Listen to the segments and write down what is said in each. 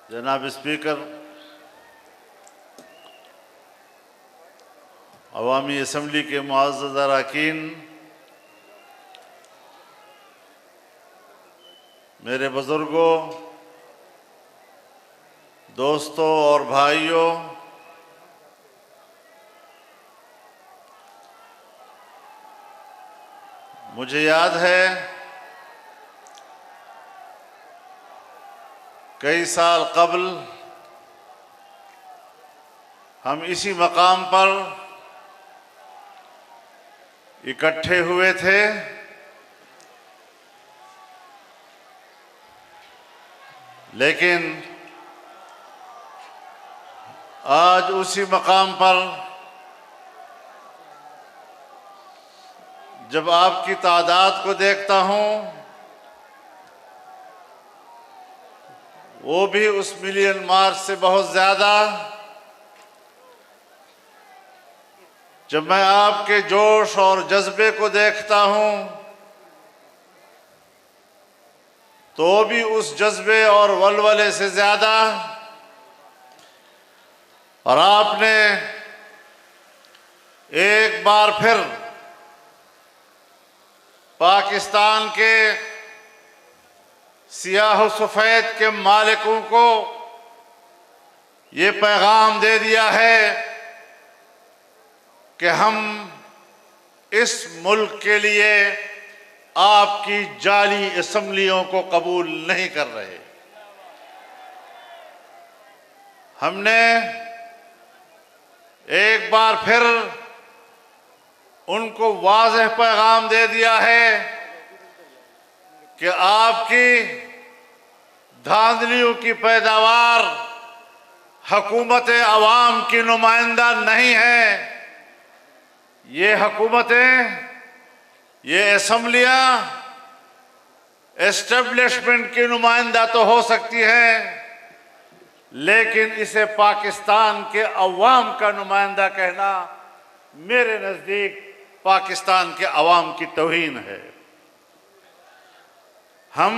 जनाब स्पीकर, अवामी असम्बली के मुअज़्ज़ज़ अरकान, मेरे बुज़ुर्गों, दोस्तों और भाइयों, मुझे याद है कई साल कबल हम इसी मकाम पर इकट्ठे हुए थे। लेकिन आज उसी मकाम पर जब आपकी तादाद को देखता हूं, वो भी उस मिलियन मार्च से बहुत ज़्यादा, जब मैं आपके जोश और जज्बे को देखता हूं, तो भी उस जज्बे और वलवले से ज़्यादा, और आपने एक बार फिर पाकिस्तान के सियाह सफ़ेद के मालिकों को ये पैगाम दे दिया है कि हम इस मुल्क के लिए आपकी जाली असम्बलियों को कबूल नहीं कर रहे। हमने एक बार फिर उनको वाज़ेह पैगाम दे दिया है कि आपकी धांधलियों की पैदावार हुकूमत अवाम की नुमाइंदा नहीं है। ये हुकूमतें, ये असम्बलियाँ एस्टेब्लिशमेंट की नुमाइंदा तो हो सकती हैं, लेकिन इसे पाकिस्तान के अवाम का नुमाइंदा कहना मेरे नज़दीक पाकिस्तान के अवाम की तौहीन है। हम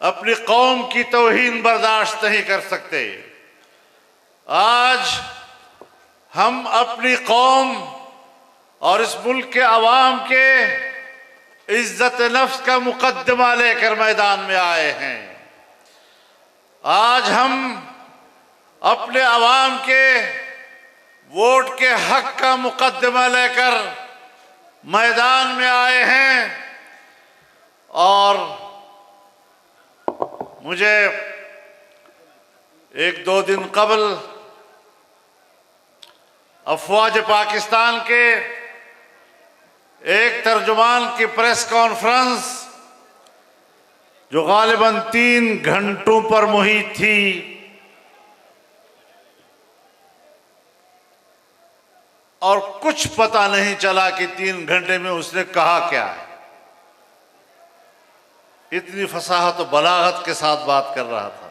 अपनी कौम की तौहीन बर्दाश्त नहीं कर सकते। आज हम अपनी कौम और इस मुल्क के अवाम के इज्जत नफ्स का मुकद्दमा लेकर मैदान में आए हैं। आज हम अपने अवाम के वोट के हक का मुकद्दमा लेकर मैदान में आए हैं। और मुझे एक दो दिन कबल अफवाज पाकिस्तान के एक तर्जुमान की प्रेस कॉन्फ्रेंस, जो गालिबन 3 घंटों पर मुहित थी, और कुछ पता नहीं चला कि 3 घंटे में उसने कहा क्या है। इतनी फसाहत और बलागत के साथ बात कर रहा था।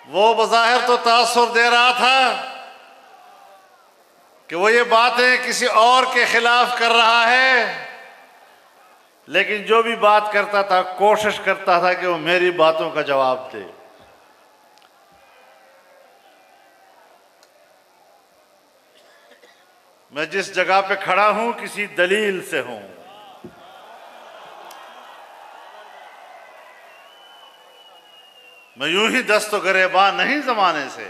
वो बज़ाहिर तो तासुर दे रहा था कि वो ये बातें किसी और के खिलाफ कर रहा है, लेकिन जो भी बात करता था कोशिश करता था कि वो मेरी बातों का जवाब दे। मैं जिस जगह पे खड़ा हूं किसी दलील से हूं। मैं यूं ही दस्तो गरेबान नहीं जमाने से।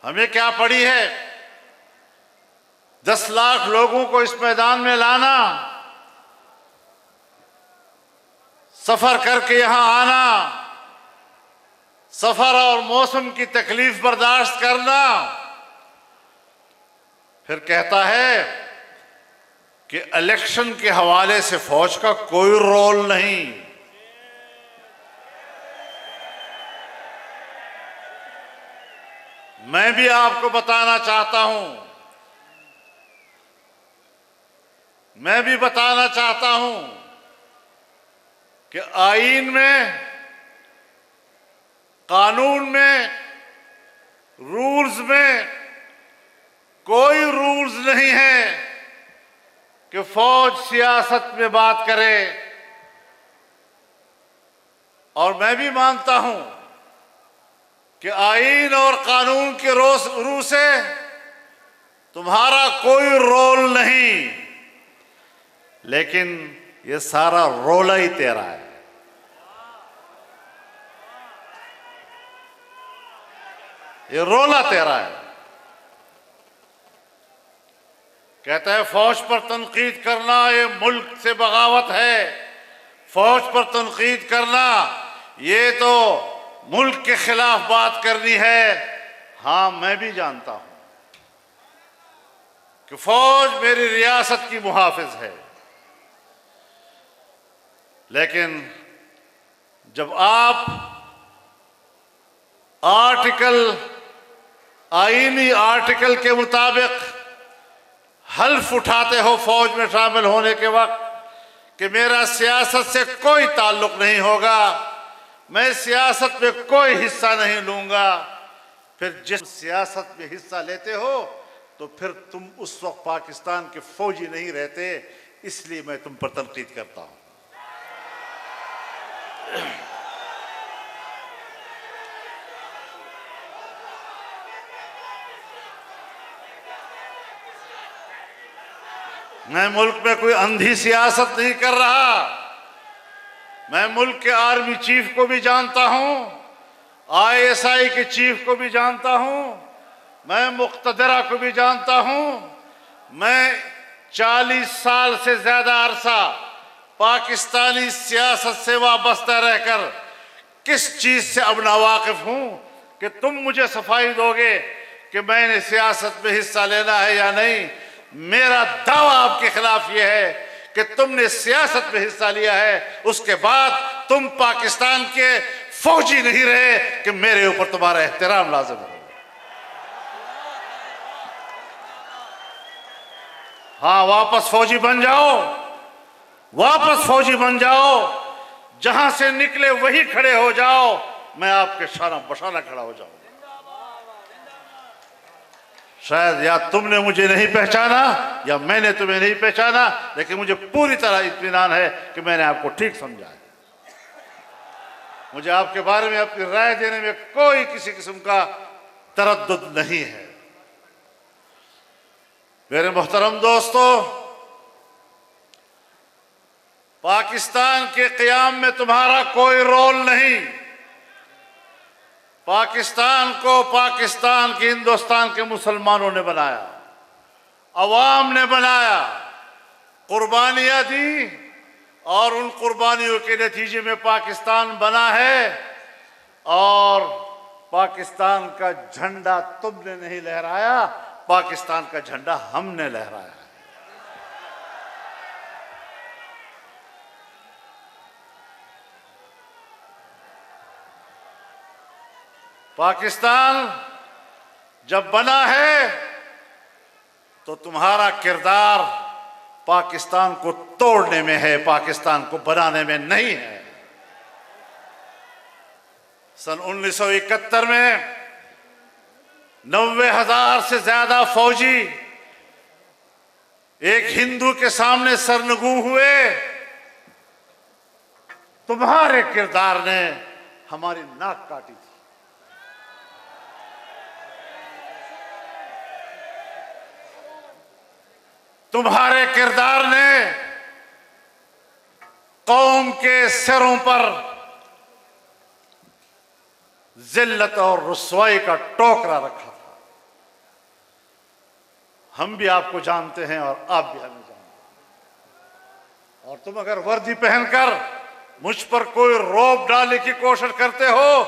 हमें क्या पड़ी है 10 लाख लोगों को इस मैदान में लाना, सफर करके यहां आना, सफर और मौसम की तकलीफ बर्दाश्त करना, फिर कहता है कि इलेक्शन के हवाले से फौज का कोई रोल नहीं। मैं भी आपको बताना चाहता हूं, मैं भी बताना चाहता हूं कि आईन में, कानून में, रूल्स में कोई रूल्स नहीं है कि फौज सियासत में बात करे। और मैं भी मानता हूं कि आईन और कानून के रू से तुम्हारा कोई रोल नहीं, लेकिन ये सारा रोला ही तेरा है। ये रोला तेरा है। कहता है फौज पर तनकीद करना ये मुल्क से बगावत है, फौज पर तनकीद करना ये तो मुल्क के खिलाफ बात करनी है। हां, मैं भी जानता हूं कि फौज मेरी रियासत की मुहाफिज है, लेकिन जब आप आईनी आर्टिकल के मुताबिक हल्फ उठाते हो फौज में शामिल होने के वक्त कि मेरा सियासत से कोई ताल्लुक नहीं होगा, मैं सियासत में कोई हिस्सा नहीं लूंगा, फिर जिस सियासत में हिस्सा लेते हो तो फिर तुम उस वक्त पाकिस्तान के फौजी नहीं रहते। इसलिए मैं तुम पर तनकीद करता हूं। मैं मुल्क में कोई अंधी सियासत नहीं कर रहा। मैं मुल्क के आर्मी चीफ को भी जानता हूं, ISI के चीफ को भी जानता हूं, मैं मुक्तदरा को भी जानता हूं। मैं 40 साल से ज्यादा अरसा पाकिस्तानी सियासत से वाबस्ता रहकर किस चीज से अब नावाकिफ हूं कि तुम मुझे सफाई दोगे कि मैंने सियासत में हिस्सा लेना है या नहीं। मेरा दावा आपके खिलाफ यह है कि तुमने सियासत में हिस्सा लिया है, उसके बाद तुम पाकिस्तान के फौजी नहीं रहे कि मेरे ऊपर तुम्हारा एहतराम लाजिम है। हाँ, वापस फौजी बन जाओ, वापस फौजी बन जाओ, जहां से निकले वही खड़े हो जाओ। मैं आपके शाना बशाना खड़ा हो जाऊंगा। शायद या तुमने मुझे नहीं पहचाना या मैंने तुम्हें नहीं पहचाना, लेकिन मुझे पूरी तरह इत्मीनान है कि मैंने आपको ठीक समझा है। मुझे आपके बारे में अपनी राय देने में कोई किसी किस्म का तरद्दुद नहीं है। मेरे मोहतरम दोस्तों, पाकिस्तान के क़याम में तुम्हारा कोई रोल नहीं। पाकिस्तान को पाकिस्तान के हिंदुस्तान के मुसलमानों ने बनाया, अवाम ने बनाया, कुर्बानियां दी और उन कुर्बानियों के नतीजे में पाकिस्तान बना है। और पाकिस्तान का झंडा तुमने नहीं लहराया, पाकिस्तान का झंडा हमने लहराया है। पाकिस्तान जब बना है तो तुम्हारा किरदार पाकिस्तान को तोड़ने में है, पाकिस्तान को बनाने में नहीं है। सन 1971 में 90,000 से ज्यादा फौजी एक हिंदू के सामने सरनगू हुए। तुम्हारे किरदार ने हमारी नाक काटी थी। तुम्हारे किरदार ने कौम के सिरों पर जिल्लत और रुसवाई का टोकरा रखा था। हम भी आपको जानते हैं और आप भी हमें जानते हैं। और तुम अगर वर्दी पहनकर मुझ पर कोई रौब डालने की कोशिश करते हो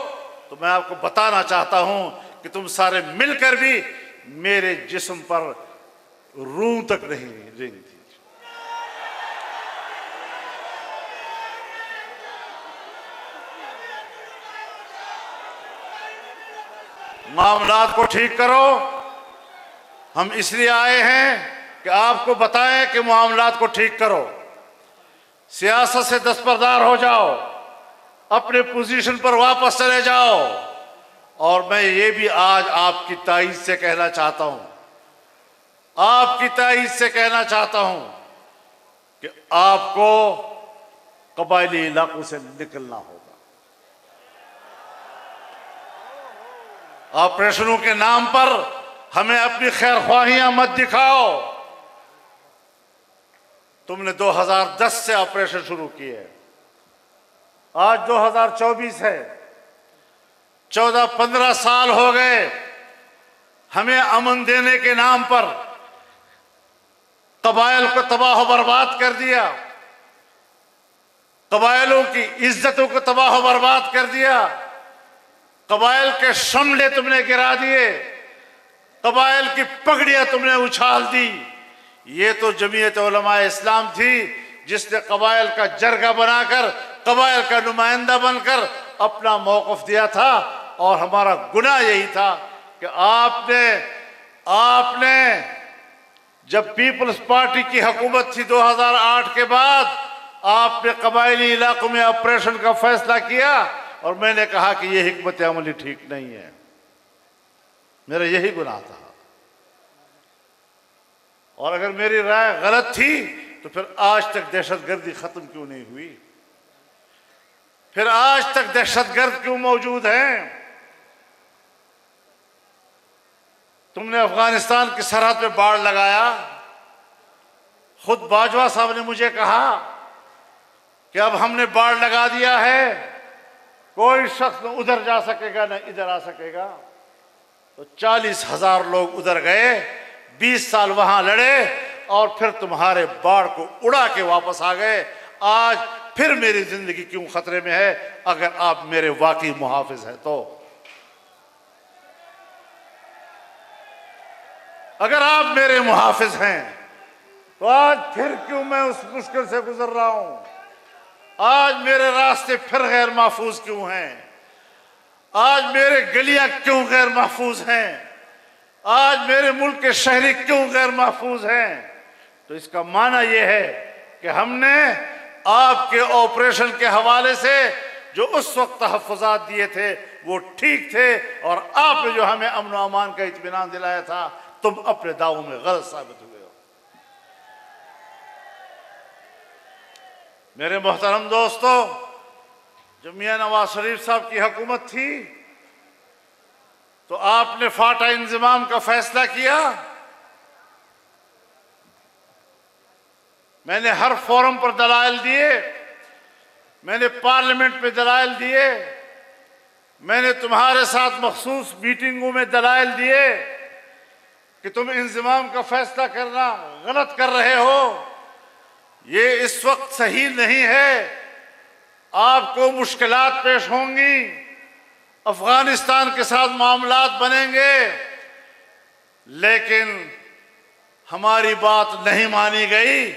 तो मैं आपको बताना चाहता हूं कि तुम सारे मिलकर भी मेरे जिस्म पर रूह तक नहीं रेंगती थी। मामलात को ठीक करो। हम इसलिए आए हैं कि आपको बताएं कि मामलात को ठीक करो। सियासत से दस्तबरदार हो जाओ, अपने पोजीशन पर वापस चले जाओ। और मैं ये भी आज आपकी ताईद से कहना चाहता हूं, आपकी ताईद से कहना चाहता हूं कि आपको कबायली इलाकों से निकलना होगा। ऑपरेशनों के नाम पर हमें अपनी खैरख्वाहियां मत दिखाओ। तुमने 2010 से ऑपरेशन शुरू किए, आज 2024 है, 14-15 साल हो गए। हमें अमन देने के नाम पर कबाइल को तबाह बर्बाद कर दिया, कबाइलों की इज्जतों को तबाह बर्बाद कर दिया, कबाइल के शमले तुमने गिरा दिए, कबाइल की पगड़ियां तुमने उछाल दी। ये तो जमीयत उलमा इस्लाम थी जिसने कबाइल का जरगा बनाकर, कबाइल का नुमाइंदा बनकर अपना मौक़िफ़ दिया था। और हमारा गुनाह यही था कि आपने जब पीपल्स पार्टी की हुकूमत थी 2008 के बाद, आपने कबायली इलाकों में ऑपरेशन का फैसला किया और मैंने कहा कि यह हिकमत अमली ठीक नहीं है। मेरा यही गुनाह था। और अगर मेरी राय गलत थी तो फिर आज तक दहशतगर्दी खत्म क्यों नहीं हुई? फिर आज तक दहशतगर्द क्यों मौजूद हैं? तुमने अफगानिस्तान की सरहद पे बाड़ लगाया। खुद बाजवा साहब ने मुझे कहा कि अब हमने बाड़ लगा दिया है, कोई शख्स न उधर जा सकेगा न इधर आ सकेगा। तो 40,000 लोग उधर गए, 20 साल वहां लड़े और फिर तुम्हारे बाढ़ को उड़ा के वापस आ गए। आज फिर मेरी जिंदगी क्यों खतरे में है अगर आप मेरे वाकई मुहाफिज हैं तो? अगर आप मेरे मुहाफिज हैं तो आज फिर क्यों मैं उस मुश्किल से गुजर रहा हूं? आज मेरे रास्ते फिर गैर महफूज क्यों हैं? आज मेरे गलियां क्यों गैर महफूज हैं? आज मेरे मुल्क के शहरी क्यों गैर महफूज हैं? तो इसका माना यह है कि हमने आपके ऑपरेशन के हवाले से जो उस वक्त तहफ़्फ़ुज़ात दिए थे वो ठीक थे, और आपने जो हमें अमन व अमान का इत्मीनान दिलाया था, तुम अपने दावों में गलत साबित हुए हो। मेरे मोहतरम दोस्तों, जब मियां नवाज शरीफ साहब की हुकूमत थी तो आपने फाटा इंज़िमाम का फैसला किया। मैंने हर फोरम पर दलाइल दिए, मैंने पार्लियामेंट में दलाइल दिए, मैंने तुम्हारे साथ मखसूस मीटिंगों में दलाइल दिए कि तुम इंज़िमाम का फैसला करना गलत कर रहे हो, ये इस वक्त सही नहीं है, आपको मुश्किलात पेश होंगी, अफगानिस्तान के साथ मामलात बनेंगे। लेकिन हमारी बात नहीं मानी गई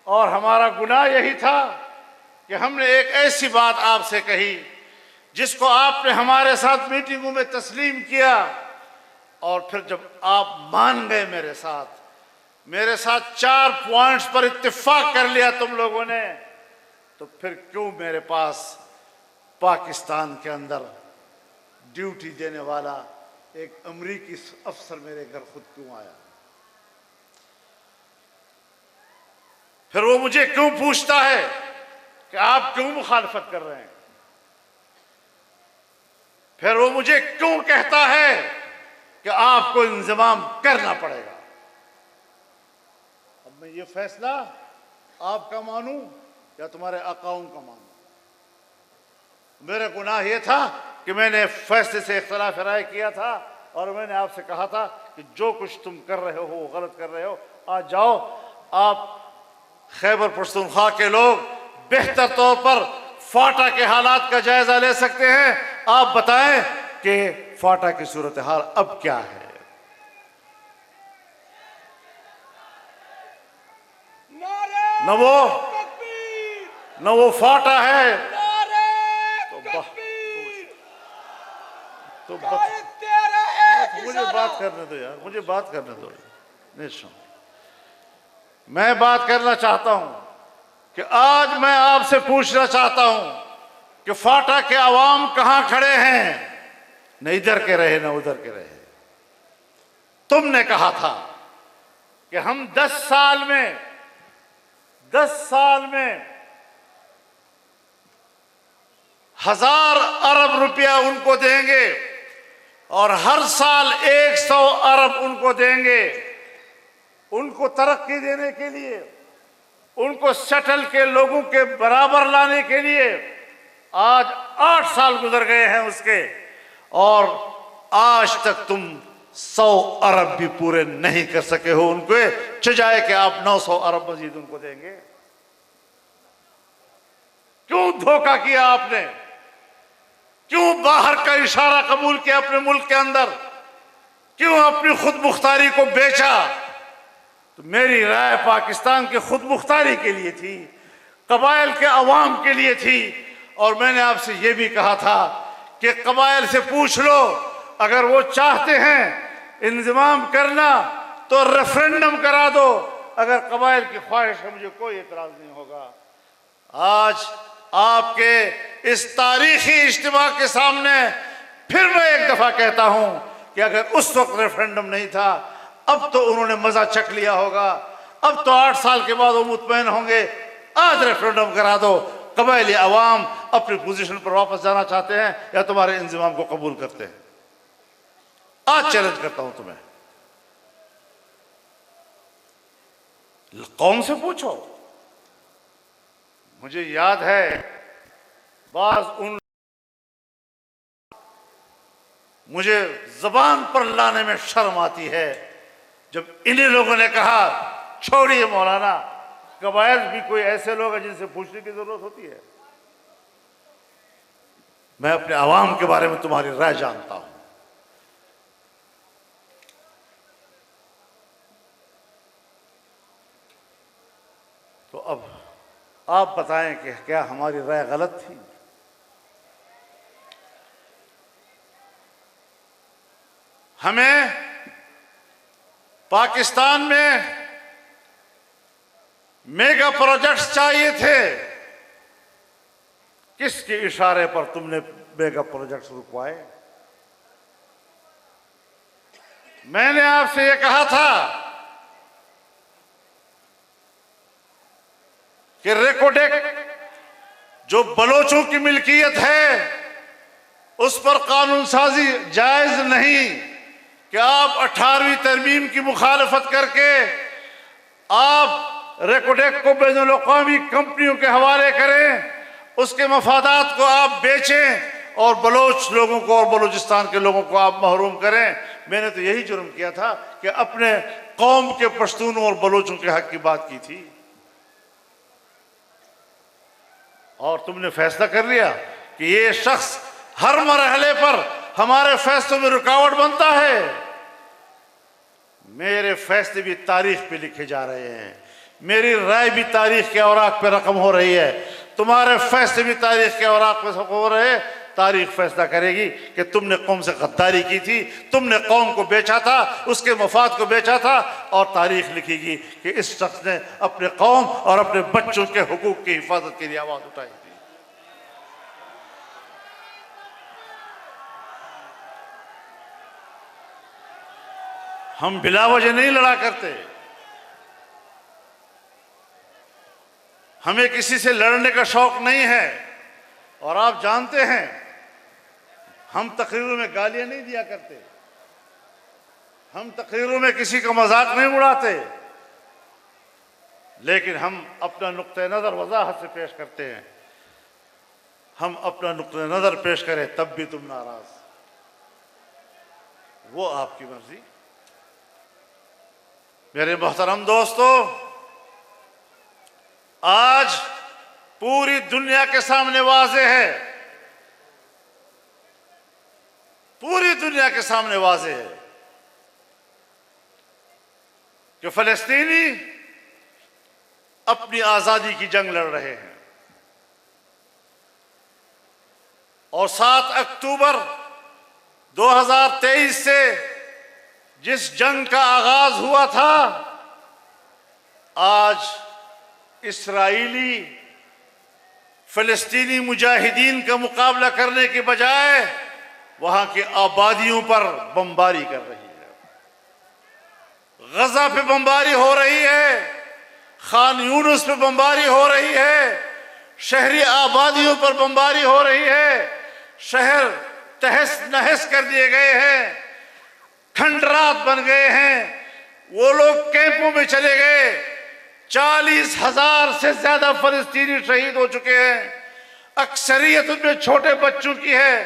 और हमारा गुनाह यही था कि हमने एक ऐसी बात आपसे कही जिसको आपने हमारे साथ मीटिंगों में तस्लीम किया, और फिर जब आप मान गए मेरे साथ 4 पॉइंट्स पर इत्तेफाक कर लिया तुम लोगों ने, तो फिर क्यों मेरे पास पाकिस्तान के अंदर ड्यूटी देने वाला एक अमरीकी अफसर मेरे घर खुद क्यों आया? फिर वो मुझे क्यों पूछता है कि आप क्यों मुखालफत कर रहे हैं? फिर वो मुझे क्यों कहता है कि आपको इंतजाम करना पड़ेगा? अब मैं ये फैसला आपका मानूं या तुम्हारे अकाउं का मानूं? मेरा गुनाह ये था कि मैंने फैसले से इख्तिलाफ राय किया था और मैंने आपसे कहा था कि जो कुछ तुम कर रहे हो वो गलत कर रहे हो। आज जाओ, आप खैबर पख्तूनख्वा के लोग बेहतर तौर पर फाटा के हालात का जायजा ले सकते हैं। आप बताएं कि फाटा की सूरत हाल अब क्या है? न वो फाटा है तो मुझे बात करने दो यार, मुझे बात करने दो। मैं बात करना चाहता हूं कि आज मैं आपसे पूछना चाहता हूं कि फाटा के अवाम कहां खड़े हैं? न इधर के रहे न उधर के रहे। तुमने कहा था कि हम 10 साल में 1000 अरब रुपया उनको देंगे और हर साल 100 अरब उनको देंगे, उनको तरक्की देने के लिए, उनको सेटल के लोगों के बराबर लाने के लिए। आज 8 साल गुजर गए हैं उसके, और आज तक तुम 100 अरब भी पूरे नहीं कर सके हो उनको, चजाए कि आप 900 अरब मजीद उनको देंगे। क्यों धोखा किया आपने? क्यों बाहर का इशारा कबूल किया अपने मुल्क के अंदर? क्यों अपनी खुद मुख्तारी को बेचा? तो मेरी राय पाकिस्तान की खुद मुख्तारी के लिए थी, कबाइल के अवाम के लिए थी। और मैंने आपसे यह भी कहा था कि कबाइल से पूछ लो, अगर वो चाहते हैं इंतजाम करना तो रेफरेंडम करा दो, अगर कबाइल की ख्वाहिश है मुझे कोई एतराज नहीं होगा। आज आपके इस तारीखी इज्तिमा के सामने फिर मैं एक दफा कहता हूं कि अगर उस वक्त रेफरेंडम नहीं था, अब तो उन्होंने मजा चख लिया होगा, अब तो 8 साल के बाद वो मुतमईन होंगे। आज रेफरेंडम करा दो, कबाइली अवाम अपनी पोजीशन पर वापस जाना चाहते हैं या तुम्हारे इंतजाम को कबूल करते हैं। आज चैलेंज करता हूं तुम्हें, कौम से पूछो। मुझे याद है मुझे जबान पर लाने में शर्म आती है जब इन्हीं लोगों ने कहा छोड़िए मौलाना, कबाइल भी कोई ऐसे लोग हैं जिनसे पूछने की जरूरत होती है। मैं अपने आवाम के बारे में तुम्हारी राय जानता हूं। तो अब आप बताएं कि क्या हमारी राय गलत थी? हमें पाकिस्तान में मेगा प्रोजेक्ट्स चाहिए थे। किसके इशारे पर तुमने मेगा प्रोजेक्ट्स रुकवाए? मैंने आपसे यह कहा था कि रेकोडेक जो बलोचों की मिल्कियत है उस पर कानून साजी जायज नहीं कि आप 18वीं तरमीम की मुखालफत करके आप रेकोडेक को बैनुल अक़वामी कंपनियों के हवाले करें, उसके मफादात को आप बेचें और बलोच लोगों को और बलूचिस्तान के लोगों को आप महरूम करें। मैंने तो यही जुर्म किया था कि अपने कौम के पश्तूनों और बलोचों के हक की बात की थी, और तुमने फैसला कर लिया कि ये शख्स हर मरहले पर हमारे फैसलों में रुकावट बनता है। मेरे फैसले भी तारीख पे लिखे जा रहे हैं, मेरी राय भी तारीख के औराक पे रकम हो रही है, तुम्हारे फैसले भी तारीख के औराक पे हो रहे हैं। तारीख फैसला करेगी कि तुमने कौम से गद्दारी की थी, तुमने कौम को बेचा था, उसके मफाद को बेचा था, और तारीख लिखेगी कि इस शख्स ने अपने कौम और अपने बच्चों के हुकूक की हिफाजत के लिए आवाज उठाई थी। हम बिला वजह नहीं लड़ा करते, हमें किसी से लड़ने का शौक नहीं है। और आप जानते हैं हम तकरीरों में गालियां नहीं दिया करते, हम तकरीरों में किसी का मजाक नहीं उड़ाते, लेकिन हम अपना नुक्ते नज़र वजाहत से पेश करते हैं। हम अपना नुक्ते नज़र पेश करें तब भी तुम नाराज, वो आपकी मर्जी। मेरे मोहतरम दोस्तों, आज पूरी दुनिया के सामने वाज़ेह है, पूरी दुनिया के सामने वाज़ेह है कि फ़लस्तीनी अपनी आज़ादी की जंग लड़ रहे हैं। और 7 अक्टूबर 2023 से जिस जंग का आगाज हुआ था, आज इसराइली फ़लस्तीनी मुजाहिदीन का मुकाबला करने के बजाय वहां की आबादियों पर बमबारी कर रही है। गजा पे बमबारी हो रही है, खान यूनुस पे बमबारी हो रही है, शहरी आबादियों पर बमबारी हो रही है। शहर तहस नहस कर दिए गए हैं, खंडरात बन गए हैं। वो लोग कैंपों में चले गए। 40,000 से ज्यादा फलस्तीनी शहीद हो चुके हैं। अक्सरियत उनमें छोटे बच्चों की है,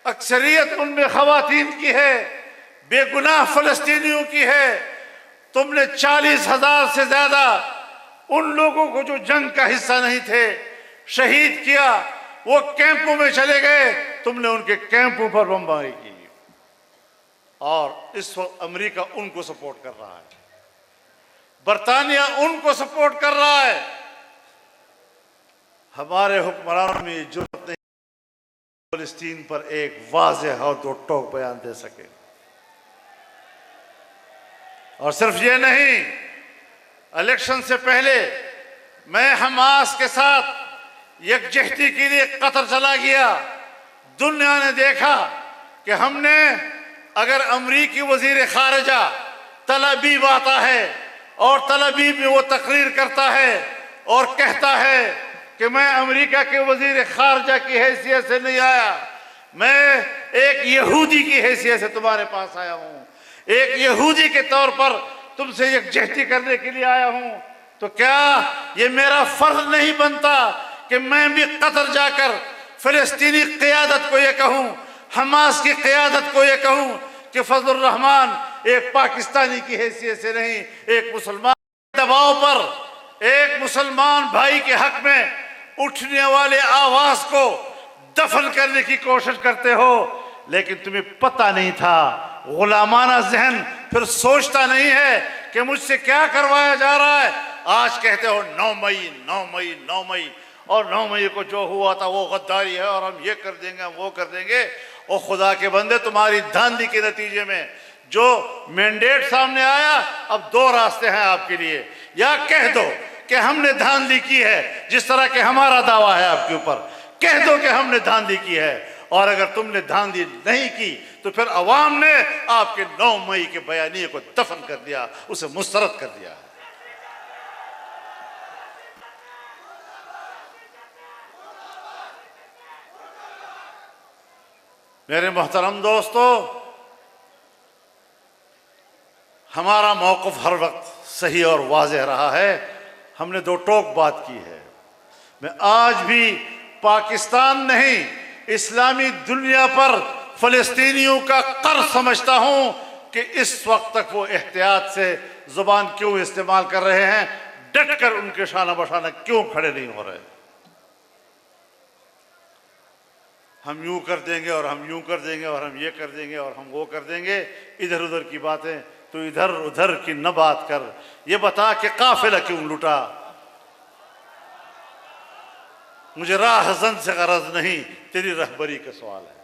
अक्सरियत उनमें खवातीन की है, बेगुनाह फलस्तीनियों की है। तुमने 40,000 से ज्यादा उन लोगों को जो जंग का हिस्सा नहीं थे शहीद किया। वो कैंपों में चले गए, तुमने उनके कैंपों पर बमबारी की। और इस वक्त अमेरिका उनको सपोर्ट कर रहा है, बरतानिया उनको सपोर्ट कर रहा है। हमारे हुक्मरानों में ये जुर्रत नहीं फलस्तीन पर एक वाज़ेह और दो टोक बयान दे सके। और सिर्फ ये नहीं, इलेक्शन से पहले मैं हमास के साथ यकजहती के लिए कतर चला गया। दुनिया ने देखा कि हमने, अगर अमरीकी वजीर खारजा तल अबीब आता है और तल अबीब में वो तकरीर करता है और कहता है कि मैं अमेरिका के वजीर खारजा की हैसियत से नहीं आया, मैं एक यहूदी की हैसियत से तुम्हारे पास आया हूँ, एक यहूदी के तौर पर तुमसे यकजहती करने के लिए आया हूँ, तो क्या ये मेरा फर्ज नहीं बनता कि मैं भी कतर जाकर फिलिस्तीनी क़यादत को ये कहूँ, हमास की क़यादत को ये कहूँ कि फजलुर रहमान एक पाकिस्तानी की हैसियत से नहीं, एक मुसलमान दबाव पर, एक मुसलमान भाई के हक में उठने वाले आवाज को दफन करने की कोशिश करते हो। लेकिन तुम्हें पता नहीं था, गुलामाना जहन फिर सोचता नहीं है कि मुझसे क्या करवाया जा रहा है। आज कहते हो 9 मई 9 मई 9 मई, और 9 मई को जो हुआ था वो गद्दारी है और हम ये कर देंगे, हम वो कर देंगे। और खुदा के बंदे, तुम्हारी धांधली के नतीजे में जो मैंडेट सामने आया, अब 2 रास्ते हैं आपके लिए। या कह दो कि हमने धांधली की है, जिस तरह के हमारा दावा है आपके ऊपर, कह दो कि हमने धांधली की है। और अगर तुमने धांधली नहीं की तो फिर अवाम ने आपके 9 मई के बयानिए को दफन कर दिया, उसे मुस्तरद कर दिया। मेरे मोहतरम दोस्तों, हमारा मौक़िफ़ हर वक्त सही और वाज़ेह रहा है। हमने 2 टोक बात की है। मैं आज भी पाकिस्तान नहीं, इस्लामी दुनिया पर फ़लस्तीनियों का कर्ज समझता हूँ कि इस वक्त तक वो एहतियात से ज़ुबान क्यों इस्तेमाल कर रहे हैं, डट कर उनके शाना बशाना क्यों खड़े नहीं हो रहे। हम यूं कर देंगे और हम यूं कर देंगे और हम ये कर देंगे और हम वो कर देंगे, इधर उधर की बातें। तो इधर उधर की न बात कर, ये बता कि काफिला क्यों लुटा। मुझे राहज़न से गरज नहीं, तेरी रहबरी का सवाल है।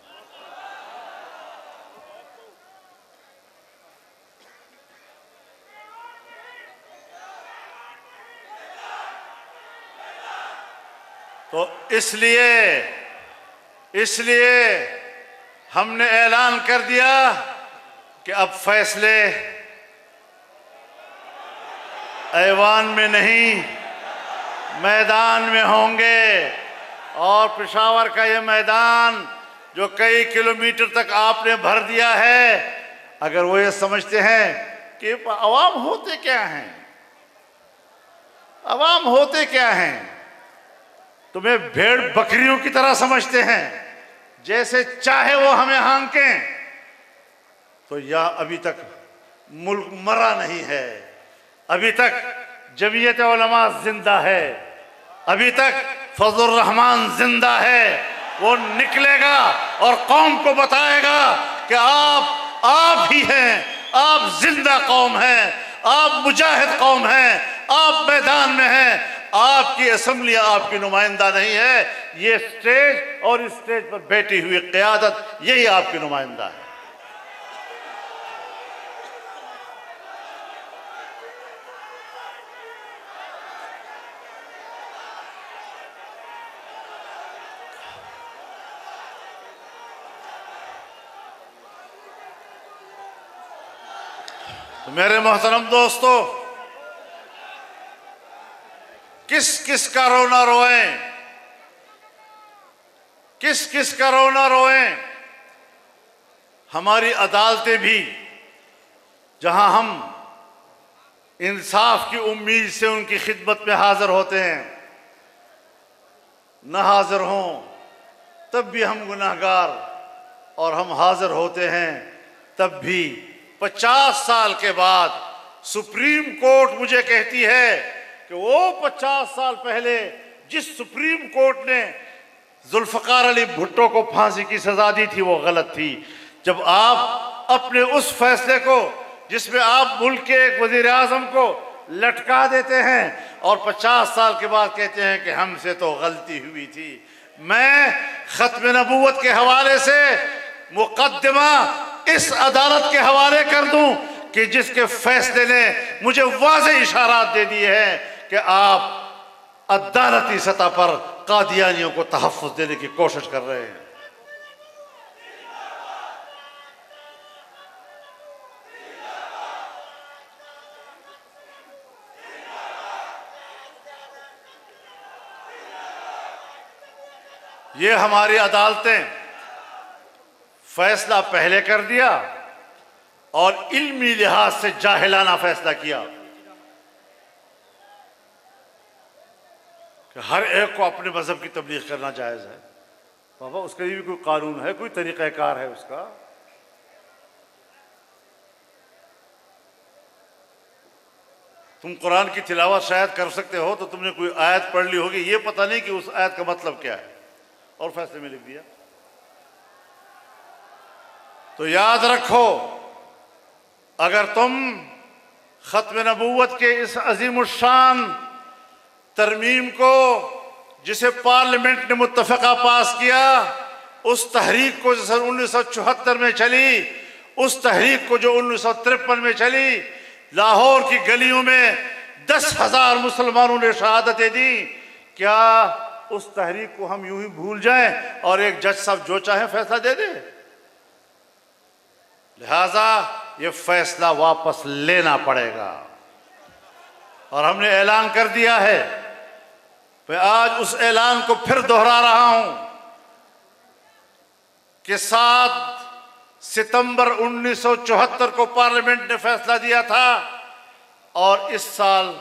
तो इसलिए हमने ऐलान कर दिया कि अब फैसले ऐवान में नहीं, मैदान में होंगे। और पेशावर का ये मैदान जो कई किलोमीटर तक आपने भर दिया है, अगर वो ये समझते हैं कि अवाम होते क्या हैं, अवाम होते क्या हैं, तुम्हें भेड़ बकरियों की तरह समझते हैं, जैसे चाहे वो हमें हांकें, तो यह अभी तक मुल्क मरा नहीं है। अभी तक जमीयत उलमा जिंदा है, अभी तक फजलुर रहमान जिंदा है। वो निकलेगा और कौम को बताएगा कि आप ही हैं, आप जिंदा कौम हैं, आप मुजाहिद कौम हैं, आप मैदान में हैं। आपकी असम्बली आपकी नुमाइंदा नहीं है, ये स्टेज और इस स्टेज पर बैठी हुई क़यादत यही आपकी नुमाइंदा है। तो मेरे मोहतरम दोस्तों, किस किस का रोना रोएं, किस किस का रोना रोएं। हमारी अदालतें भी, जहां हम इंसाफ की उम्मीद से उनकी खिदमत में हाजिर होते हैं, न हाजिर हों तब भी हम गुनाहगार, और हम हाजिर होते हैं तब भी 50 साल के बाद सुप्रीम कोर्ट मुझे कहती है कि वो 50 साल पहले जिस सुप्रीम कोर्ट ने जुल्फकार अली भुट्टो को फांसी की सजा दी थी वो गलत थी। जब आप अपने उस फैसले को, जिसमें आप मुल्क के एक वजीर आजम को लटका देते हैं और 50 साल के बाद कहते हैं कि हमसे तो गलती हुई थी। मैं खत्म नबूवत के हवाले से मुकद्दमा इस अदालत के हवाले कर दूं कि जिसके फैसले ने मुझे वाज़ेह इशारात दे दिए हैं कि आप अदालती सतह पर कादियानियों को तहफ़्फ़ुज़ देने की कोशिश कर रहे हैं। ये हमारी अदालतें फैसला पहले कर दिया और इल्मी लिहाज से जाहिलाना फैसला किया कि हर एक को अपने मजहब की तबलीग करना जायज़ है। बाबा, उसके लिए भी कोई कानून है, कोई तरीक़ाकार है उसका? तुम कुरान की तिलावत शायद कर सकते हो तो तुमने कोई आयत पढ़ ली होगी, ये पता नहीं कि उस आयत का मतलब क्या है, और फैसले में लिख दिया। तो याद रखो, अगर तुम खत्म नबूवत के इस अजीमुशान तरमीम को, जिसे पार्लियामेंट ने मुत्तफ़क़ा पास किया, उस तहरीक को जो सन 1974 में चली, उस तहरीक को जो 1953 में चली, लाहौर की गलियों में 10,000 मुसलमानों ने शहादतें दी, क्या उस तहरीक को हम यूं ही भूल जाएं और एक जज साहब जो चाहे फैसला दे दे? लिहाजा ये फैसला वापस लेना पड़ेगा और हमने ऐलान कर दिया है। मैं आज उस ऐलान को फिर दोहरा रहा हूं कि 7 सितंबर 1974 को पार्लियामेंट ने फैसला दिया था और इस साल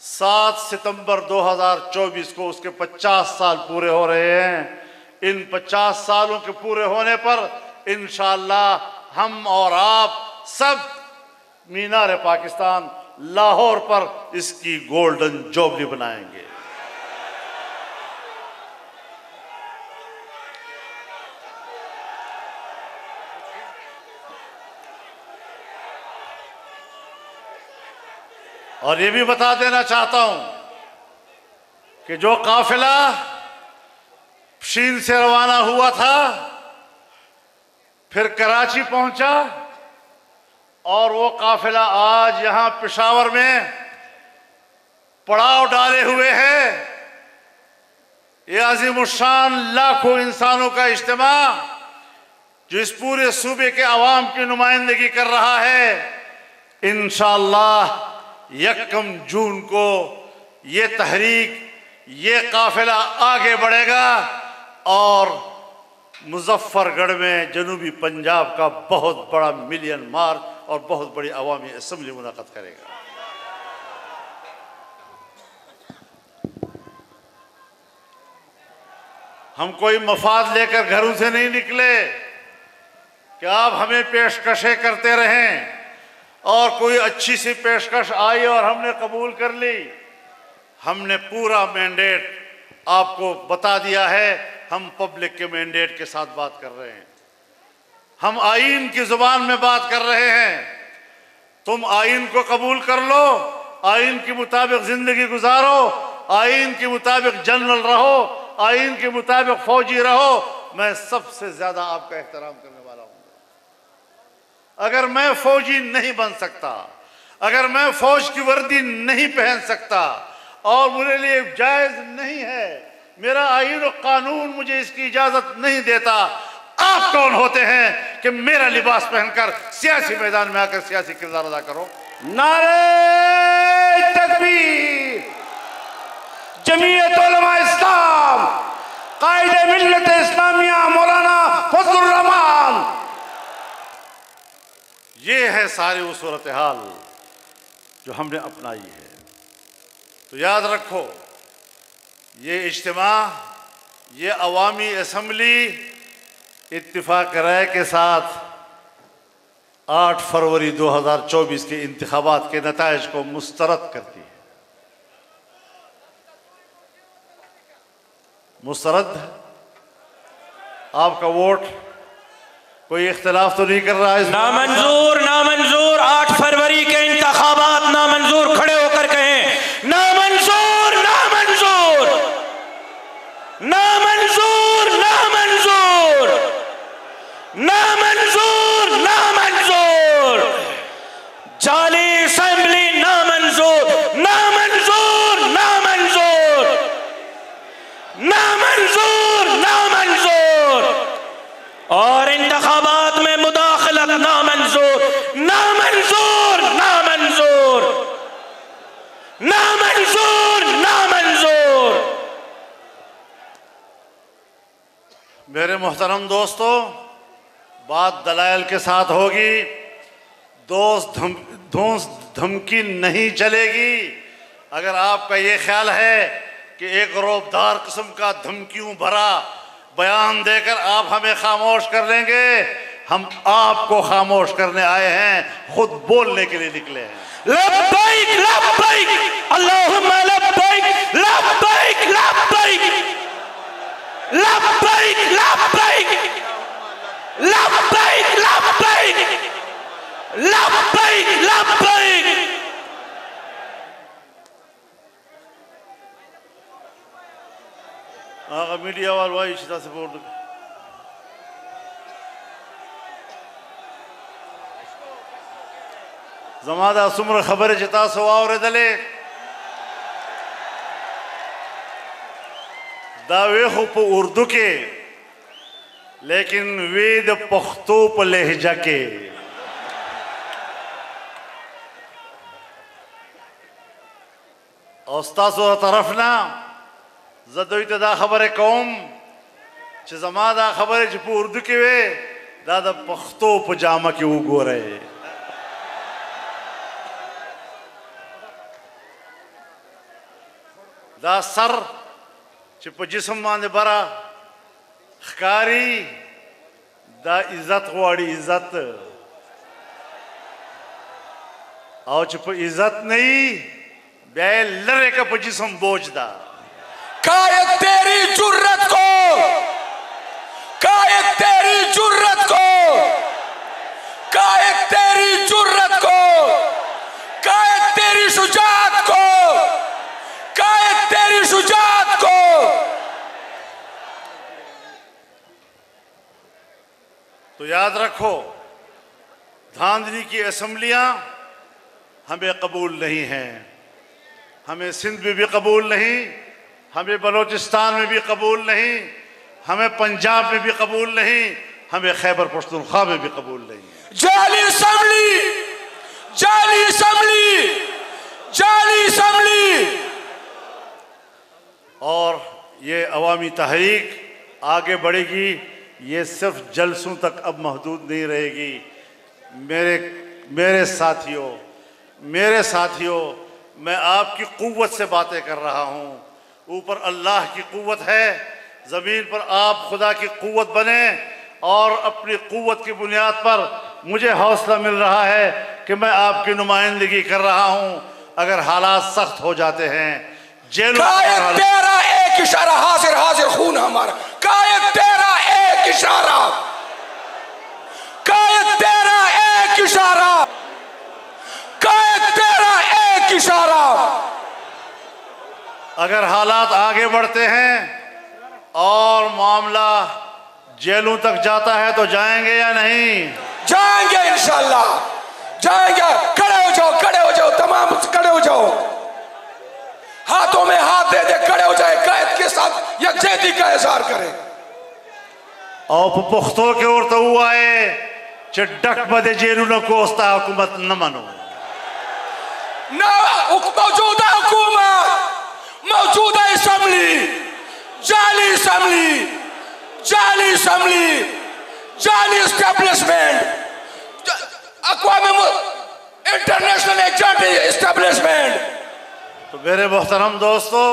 7 सितंबर 2024 को उसके 50 साल पूरे हो रहे हैं। इन 50 सालों के पूरे होने पर इंशाअल्लाह हम और आप सब मीनार पाकिस्तान लाहौर पर इसकी गोल्डन जुबली बनाएंगे। और ये भी बता देना चाहता हूं कि जो काफिला चीन से रवाना हुआ था, फिर कराची पहुंचा और वो काफिला आज यहां पेशावर में पड़ाव डाले हुए है। ये अज़ीमुश्शान लाखों इंसानों का इज्तिमा जो इस पूरे सूबे के अवाम की नुमाइंदगी कर रहा है, इंशाअल्लाह 1 जून को ये तहरीक, ये काफिला आगे बढ़ेगा और मुजफ्फरगढ़ में जनूबी पंजाब का बहुत बड़ा मिलियन मार्च और बहुत बड़ी अवामी असम्बली मुनाक़द करेगा। हम कोई मफाद लेकर घरों से नहीं निकले कि आप हमें पेशकशें करते रहें और कोई अच्छी सी पेशकश आई और हमने कबूल कर ली। हमने पूरा मैंडेट आपको बता दिया है, हम पब्लिक के मैंडेट के साथ बात कर रहे हैं, हम आईन की जुबान में बात कर रहे हैं। तुम आईन को कबूल कर लो, आईन के मुताबिक जिंदगी गुजारो, आईन के मुताबिक जनरल रहो, आईन के मुताबिक फौजी रहो। मैं सबसे ज्यादा आपका एहतराम करने वाला हूं। अगर मैं फौजी नहीं बन सकता, अगर मैं फौज की वर्दी नहीं पहन सकता और मेरे लिए जायज नहीं है, मेरा आईन और कानून मुझे इसकी इजाजत नहीं देता, आप कौन होते हैं कि मेरा लिबास पहनकर सियासी मैदान में आकर सियासी किरदार अदा करो? नारे तकबीर, जमीयत उलमा इस्लाम, कायदे मिल्लत इस्लामिया मौलाना फजलुर रहमान। ये है सारी वो सूरत हाल जो हमने अपनाई है। तो याद रखो, ये इज्तिमा, ये अवामी असम्बली इत्तिफाक राय के साथ 8 फरवरी 2024 के इंतखाबात के नताइज को मुस्तरद करती है। मुस्तरद, आपका वोट कोई इख्तिलाफ तो नहीं कर रहा है? नामंजूर, नामंजूर, 8 फरवरी के इंतखाबात नामंजूर। खड़े होकर कहें नामंजूर, नामंजूर, नामंजूर, नामंजूर, नामंजूर, नामंजूर। जाली असेंबली नामंजूर, नामंजूर, नामंजूर, नामंजूर, नामंजूर। और इंतखाबात में मुदाखलत नामंजूर, नामंजूर, नामंजूर, नामंजूर, नामंजूर। मेरे मोहतरम दोस्तों, बात दलाइल के साथ होगी, दोस्त धमकी नहीं चलेगी। अगर आपका ये ख्याल है कि एक रौबदार किस्म का धमकियों भरा बयान देकर आप हमें खामोश कर लेंगे, हम आपको खामोश करने आए हैं, खुद बोलने के लिए निकले हैं। लब्बैक, लब्बैक, अल्लाहुम्मा लब्बैक, लब्बैक, लब्बैक, लब्बैक, लब्बैक, लब्बैक, लब्बैक, लब्बैक, लब्बैक। आगा मीडिया वालों आई इसी तरह से बोल रहे। जमादा सुमर खबर चिता सो और दले दावे खुप उर्दू के, लेकिन वेद पख्तो प लहजा के। औस्तासो तरफ ना जदोई तदा खबर कौम च जमादा खबर च उर्दू के वे दादा पख्तो पजामा के वो गो रहे। दा सर च जिसम माने बरा खकारी दा इज्जत वाड़ी इज्जत और च इज्जत नहीं बे लरे का जिसम बोझ दा। कायद तेरी जुर्रत को, कायद तेरी जुर्रत को, कायद तेरी जुर्रत को, कायद तेरी शुजाअत को, कायद तेरी शुजाअत को। तो याद रखो, धांधली की असम्बलियां हमें कबूल नहीं हैं, हमें सिंध में भी कबूल नहीं, हमें बलोचिस्तान में भी कबूल नहीं, हमें पंजाब में भी कबूल नहीं, हमें खैबर पख्तूनख्वा में भी कबूल नहीं। जाली असेंबली, जाली असेंबली, जाली असेंबली। और ये अवामी तहरीक आगे बढ़ेगी, ये सिर्फ जलसों तक अब महदूद नहीं रहेगी। मेरे साथियों, मैं आपकी कुव्वत से बातें कर रहा हूँ। ऊपर अल्लाह की कुव्वत है, ज़मीन पर आप खुदा की कुव्वत बने, और अपनी कुव्वत की बुनियाद पर मुझे हौसला मिल रहा है कि मैं आपकी नुमाइंदगी कर रहा हूँ। अगर हालात सख्त हो जाते हैं, जेल तेरा एक इशारा, हाजिर हाजिर खून हमारा। कायद तेरा एक इशारा, कायद तेरा एक इशारा, कायद तेरा एक इशारा। अगर हालात आगे बढ़ते हैं और मामला जेलों तक जाता है तो जाएंगे या नहीं? जाएंगे इंशाल्लाह, जाएंगे। खड़े हो जाओ, खड़े हो जाओ, तमाम खड़े हो जाओ, हाथों में हाथ दे दे, खड़े हो जाए, कायद के साथ यकजहती का इजहार करें। और पुख्तो के और तो हुआ है चिड्डक बदे जेलू न कोस्ता हुकूमत न मनो ना मौजूदा हुकूमत, मौजूदा असम्बली, जाली असम्बली, जाली असम्बली, जाली एस्टेब्लिशमेंट, अक़वाम इंटरनेशनल एजेंट एस्टेब्लिशमेंट। तो मेरे मोहतरम दोस्तों,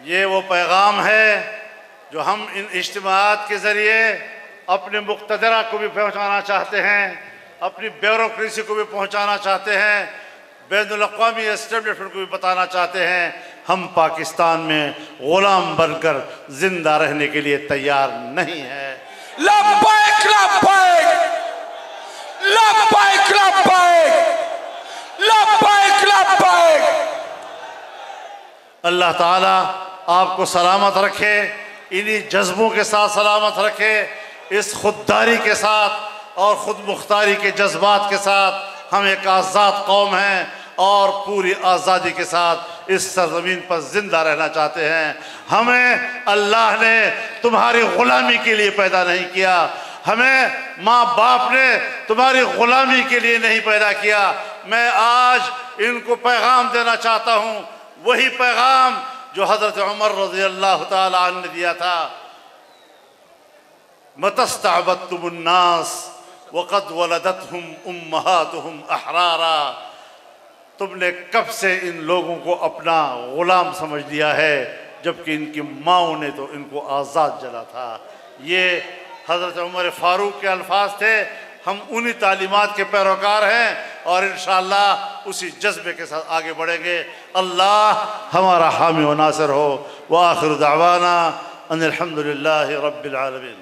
ये वो पैगाम है जो हम इन इज्तिमाआत के ज़रिए अपने मुक़्तदरा को भी पहुँचाना चाहते हैं, अपनी ब्यूरोक्रेसी को भी पहुँचाना चाहते हैं, बैनुल-अक़वामी एस्टेब्लिशमेंट को भी बताना चाहते हैं, हम पाकिस्तान में ग़ुलाम बनकर ज़िंदा रहने के लिए तैयार नहीं हैं। लब्बैक लब्बैक, लब्बैक लब्बैक, लब्बैक लब्बैक। अल्लाह ताला आपको सलामत रखे, इन्हीं जज्बों के साथ सलामत रखे, इस खुददारी के साथ और ख़ुद मुख्तारी के जज्बात के साथ हम एक आज़ाद कौम हैं और पूरी आज़ादी के साथ इस सरज़मीन पर ज़िंदा रहना चाहते हैं। हमें अल्लाह ने तुम्हारी ग़ुलामी के लिए पैदा नहीं किया, हमें माँ बाप ने तुम्हारी ग़ुलामी के लिए नहीं पैदा किया। मैं आज इनको पैगाम देना चाहता हूँ, वही पैगाम जो हज़रत उमर रज़ियल्लाहु ताला अन्हु ने दिया था, मतस्तअबदतुमुन्नास वक़द वलदतहुम उम्महातुहुम अहरारा। तुमने कब से इन लोगों को अपना ग़ुलाम समझ लिया है, जबकि इनकी माँओं ने तो इनको आज़ाद जला था। ये हज़रत उमर फ़ारूक के अल्फाज थे। हम उन्हीं तालीमात के पैरोकार हैं और इंशाअल्लाह उसी जज्बे के साथ आगे बढ़ेंगे। अल्लाह हमारा हामी व नासिर हो। व आखिर दावाना अनिल हम्दुलिल्लाहि रब्बिल आलमीन।